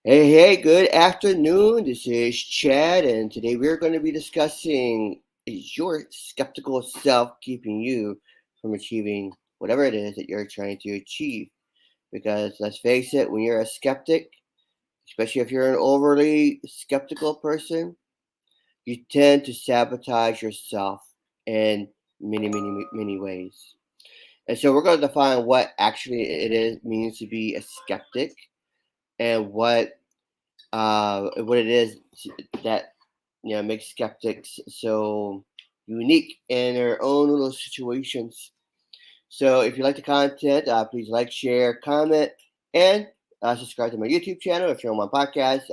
Hey, good afternoon. This is Chad, and today we're going to be discussing, is your skeptical self keeping you from achieving whatever it is that you're trying to achieve? Because let's face it, when you're a skeptic, especially if you're an overly skeptical person, you tend to sabotage yourself in many ways. And so we're going to define what actually it is means to be a skeptic and what it is that makes skeptics so unique in their own little situations. So if you like the content, please like, share, comment, and subscribe to my YouTube channel. If you're on my podcast,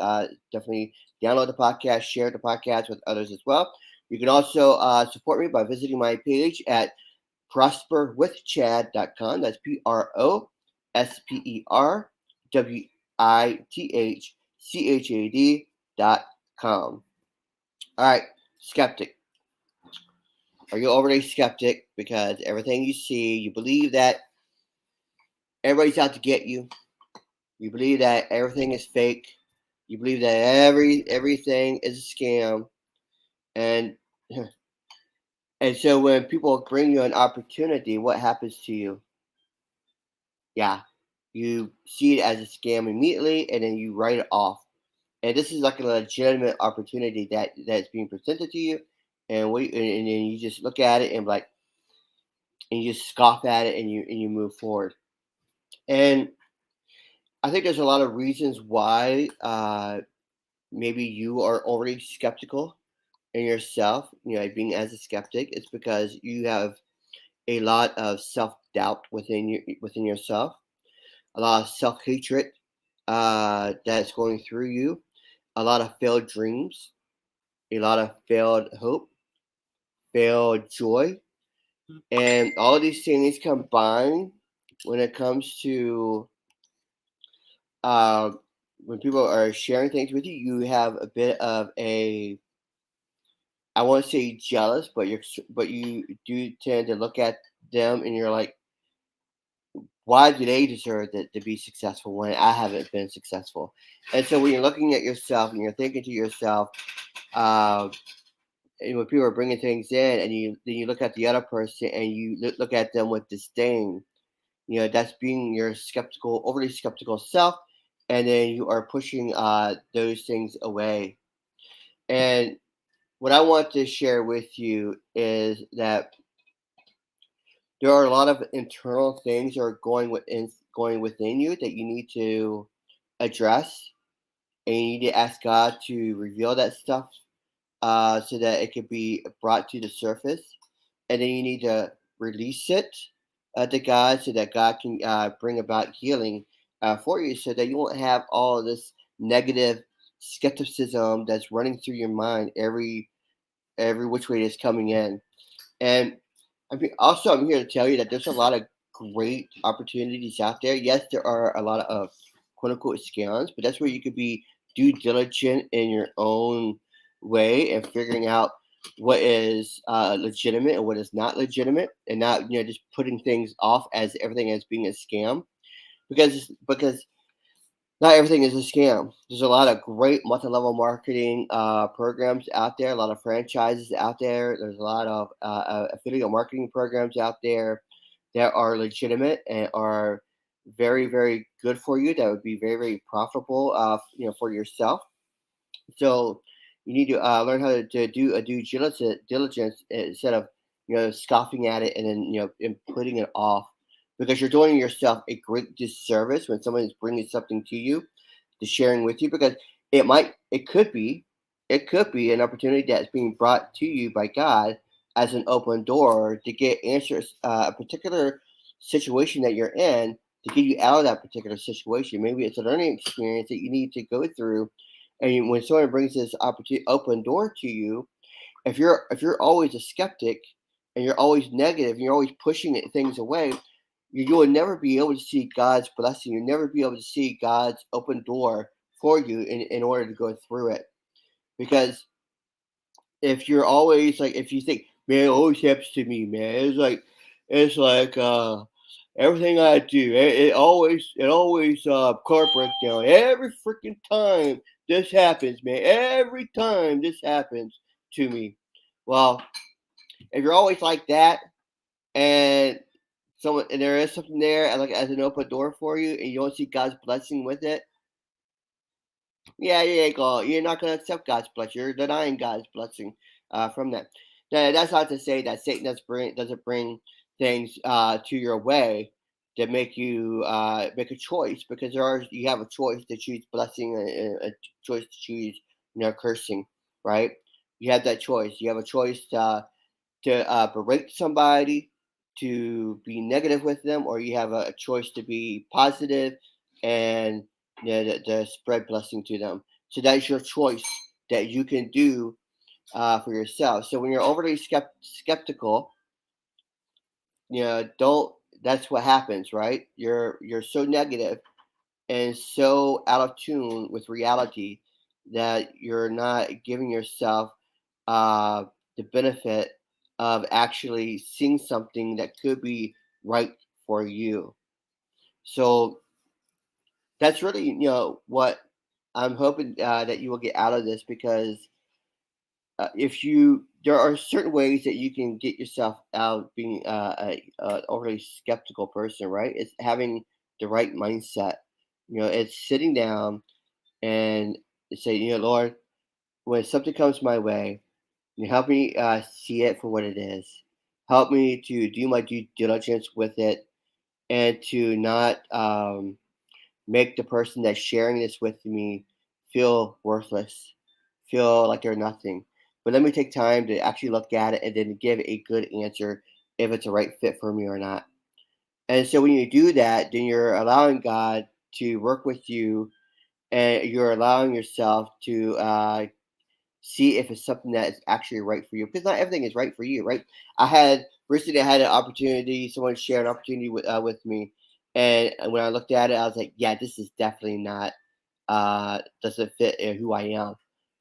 definitely download the podcast, share the podcast with others as well. You can also support me by visiting my page at prosperwithchad.com. That's prosperwithchad.com. All right, skeptic. Are you already skeptic because everything you see, you believe that everybody's out to get you? You believe that everything is fake. You believe that everything is a scam, and and so when people bring you an opportunity, what happens to you? Yeah, you see it as a scam immediately, and then you write it off. And this is like a legitimate opportunity that's being presented to you, and then you just look at it and you just scoff at it, and you move forward. And I think there's a lot of reasons why maybe you are already skeptical in yourself. Being as a skeptic, it's because you have a lot of self doubt within yourself, a lot of self hatred that's going through you, a lot of failed dreams, a lot of failed hope, failed joy, and all of these things combined when it comes to uh, when people are sharing things with you, you have a bit of a, I won't say jealous, but you do tend to look at them and you're like, why do they deserve to be successful when I haven't been successful? And so when you're looking at yourself and you're thinking to yourself, uh, and when people are bringing things in, and you look at the other person and you look at them with disdain, that's being your overly skeptical self, and then you are pushing those things away. And what I want to share with you is that there are a lot of internal things that are going within you that you need to address, and you need to ask God to reveal that stuff so that it can be brought to the surface, and then you need to release it to God so that God can bring about healing for you, so that you won't have all of this negative skepticism that's running through your mind every which way it's coming in. And also, I'm here to tell you that there's a lot of great opportunities out there. Yes, there are a lot of quote unquote scams, but that's where you could be due diligent in your own way and figuring out what is legitimate and what is not legitimate, and not just putting things off as everything as being a scam, because not everything is a scam. There's a lot of great multi-level marketing programs out there, a lot of franchises out there. There's a lot of affiliate marketing programs out there that are legitimate and are very, very good for you. That would be very, very profitable, for yourself. So you need to learn how to do a diligence instead of scoffing at it and then and putting it off, because you're doing yourself a great disservice when someone is bringing something to you, to sharing with you, because it could be an opportunity that's being brought to you by God as an open door to get answers a particular situation that you're in, to get you out of that particular situation. Maybe it's a learning experience that you need to go through, and when someone brings this opportunity open door to you, if you're always a skeptic and you're always negative and you're always pushing things away, you will never be able to see God's blessing. You'll never be able to see God's open door for you in order to go through it. Because if you're always like, if you think, man, it always happens to me, man, it's like Everything I do, it always car breakdown. Every freaking time this happens, man. Every time this happens to me. Well, if you're always like that, and someone and there is something there, and like as an open door for you, and you don't see God's blessing with it, yeah, you're not gonna accept God's blessing. You're denying God's blessing from that. Now, that's not to say that Satan doesn't bring things to your way that make you make a choice, because you have a choice to choose blessing and a choice to choose cursing, right? You have that choice. You have a choice to berate somebody, to be negative with them, or you have a choice to be positive and to spread blessing to them. So that's your choice that you can do for yourself. So when you're overly skeptical, don't. That's what happens, right? You're so negative and so out of tune with reality that you're not giving yourself uh, the benefit of actually seeing something that could be right for you. So that's really, what I'm hoping that you will get out of this, because if you, there are certain ways that you can get yourself out of being a overly skeptical person, right? It's having the right mindset. It's sitting down and say, Lord, when something comes my way, help me see it for what it is. Help me to do my due diligence with it, and to not make the person that's sharing this with me feel worthless, feel like they're nothing. But let me take time to actually look at it and then give a good answer if it's a right fit for me or not. And so when you do that, then you're allowing God to work with you, and you're allowing yourself to see if it's something that is actually right for you, because not everything is right for you, right? I had an opportunity, someone shared an opportunity with me, and when I looked at it, I was like, yeah, this is definitely not doesn't fit who I am.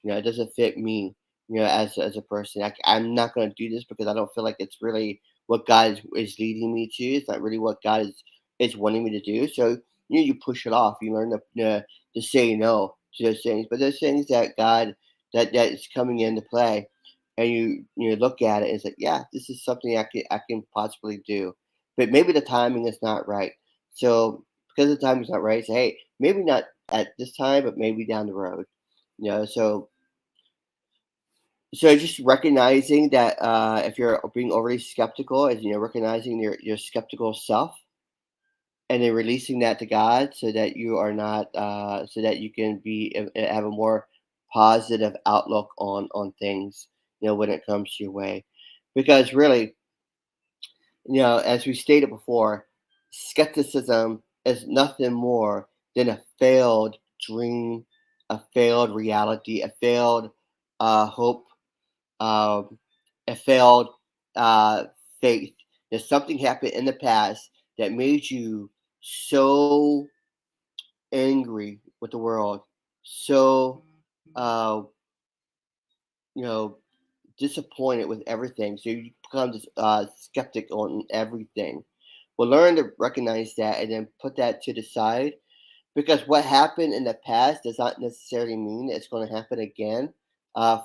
It doesn't fit me, as a person. I'm not going to do this because I don't feel like it's really what God is leading me to. It's not really what God is wanting me to do. So you push it off. You learn to say no to those things. But those things that God that is coming into play, and you look at it and say, yeah, this is something I can possibly do, but maybe the timing is not right. So because the timing's not right, say, hey, maybe not at this time, but maybe down the road. So just recognizing that if you're being overly skeptical, is recognizing your skeptical self, and then releasing that to God, so that you are not so that you can have a more positive outlook on things, when it comes to your way. Because really, as we stated before, skepticism is nothing more than a failed dream, a failed reality, a failed hope, um, a failed uh, faith. That something happened in the past that made you so angry with the world, so uh, you know disappointed with everything. So you become this skeptic on everything. Well, learn to recognize that and then put that to the side, because what happened in the past does not necessarily mean it's going to happen again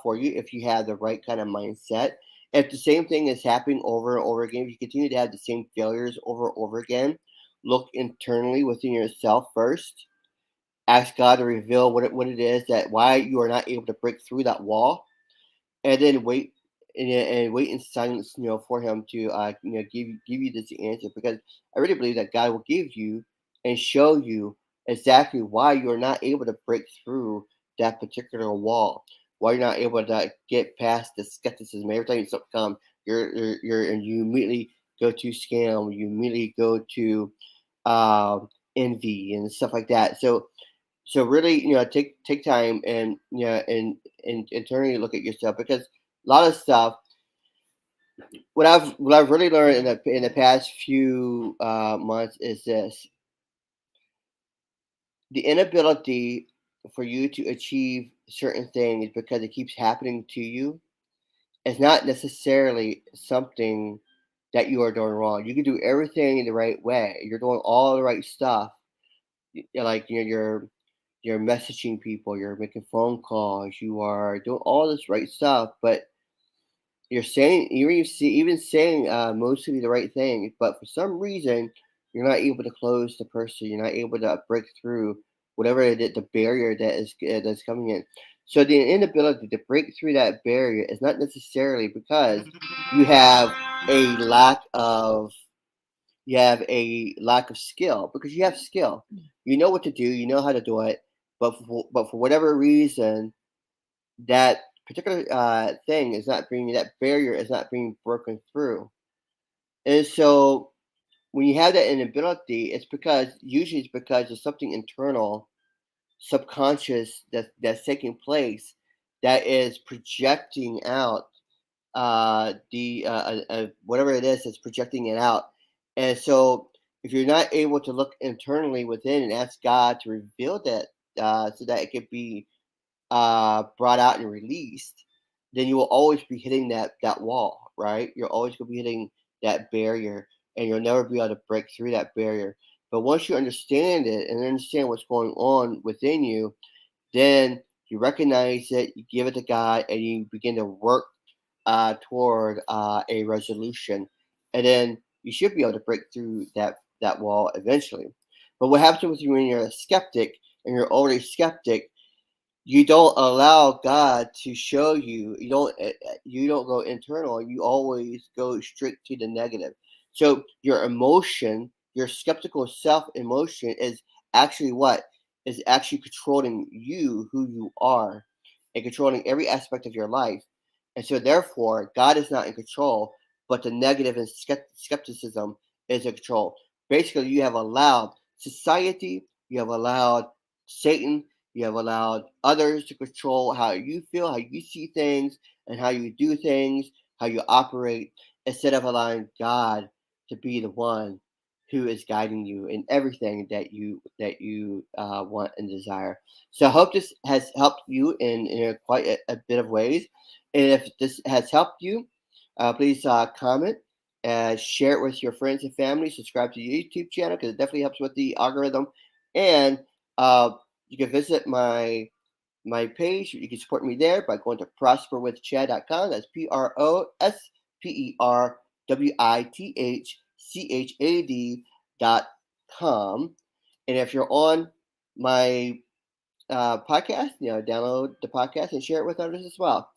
for you if you have the right kind of mindset. If the same thing is happening over and over again, if you continue to have the same failures over and over again, look internally within yourself first. Ask God to reveal what it is, that why you are not able to break through that wall, and then wait, and wait in silence, for him to give you this answer, because I really believe that God will give you and show you exactly why you're not able to break through that particular wall, why you're not able to get past the skepticism. Every time you come, and you immediately go to scam, you immediately go to envy and stuff like that. So really, take time, and and internally look at yourself, because a lot of stuff. What I've really learned in the past few months is this: the inability for you to achieve certain things because it keeps happening to you is not necessarily something that you are doing wrong. You can do everything the right way. You're doing all the right stuff. Like you're messaging people, you're making phone calls, you are doing all this right stuff, but you're even saying mostly the right thing, but for some reason you're not able to close the person. You're not able to break through whatever the barrier that's coming in. So the inability to break through that barrier is not necessarily because you have a lack of skill, because you have skill. You know what to do. You know how to do it. But for whatever reason, that particular thing is not being that barrier is not being broken through. And so when you have that inability, it's because there's something internal, subconscious that's taking place that is projecting out the whatever it is that's projecting it out. And so if you're not able to look internally within and ask God to reveal that so that it could be brought out and released, then you will always be hitting that wall, right? You're always going to be hitting that barrier, and you'll never be able to break through that barrier. But once you understand it and understand what's going on within you, then you recognize it, you give it to God, and you begin to work toward a resolution, and then you should be able to break through that wall eventually. But what happens with you when you're a skeptic and you're already skeptic? You don't allow God to show you. You don't go internal. You always go straight to the negative. So your emotion, your skeptical self emotion, is actually what is actually controlling you, who you are, and controlling every aspect of your life. And so therefore, God is not in control, but the negative and skepticism is in control. Basically, you have allowed society, you have allowed Satan, you have allowed others to control how you feel, how you see things, and how you do things, how you operate, instead of allowing God to be the one who is guiding you in everything that you want and desire. So I hope this has helped you in quite a bit of ways. And if this has helped you, please comment and share it with your friends and family. Subscribe to the YouTube channel because it definitely helps with the algorithm. And uh, you can visit my page. You can support me there by going to prosperwithchad.com. That's prosperwithchad.com. And if you're on my podcast, download the podcast and share it with others as well.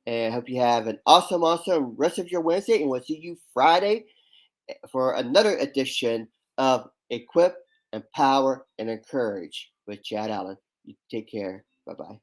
And I hope you have an awesome rest of your Wednesday. And we'll see you Friday for another edition of Equip, Empower, and Encourage with Chad Allen. You take care. Bye bye.